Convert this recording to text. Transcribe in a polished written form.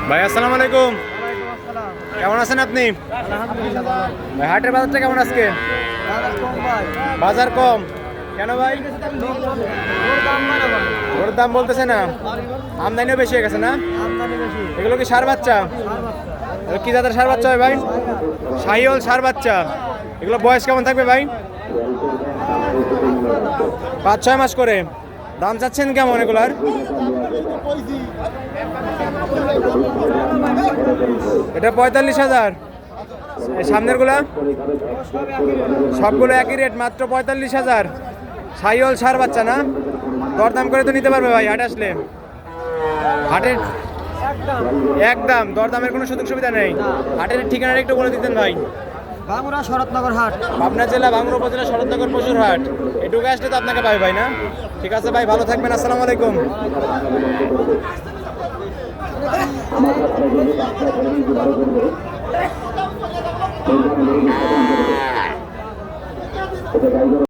ভাই আসসালামু আলাইকুম। কেমন আছেন আপনি? ভাই হাটের বাজারটা কেমন আজকে? বাজার কম কেন ভাই? ওর দাম বলতেছে না, আমদানিও বেশি হয়ে গেছে না? এগুলো কি সার বাচ্চা? কি জাতের সার বাচ্চা হয় ভাই? শাহিওয়াল সার বাচ্চা। এগুলো বয়স কেমন থাকবে ভাই? 5-6 মাস করে। দাম চাচ্ছেন কেমন এগুলার? এটা 45,000। সামনের গুলা সবগুলো একই রেট, মাত্র 45,000। শাহিওয়াল সার বাচ্চা না? দরদাম করে তো নিতে পারবে ভাই হাটে আসলে। হাটের একদম দরদামের কোনো সুযোগ সুবিধা নেই। হাটের ঠিকানাটা একটু বলে দিতেন ভাই। ভাঙুরা শরৎনগর হাট, পাবনা জেলা ভাঙড়া উপজেলা শরৎনগর পশুর হাট। এটুকু আসলে তো আপনাকে পাবে ভাই না? ঠিক আছে ভাই, ভালো থাকবেন। আসসালামু আলাইকুম।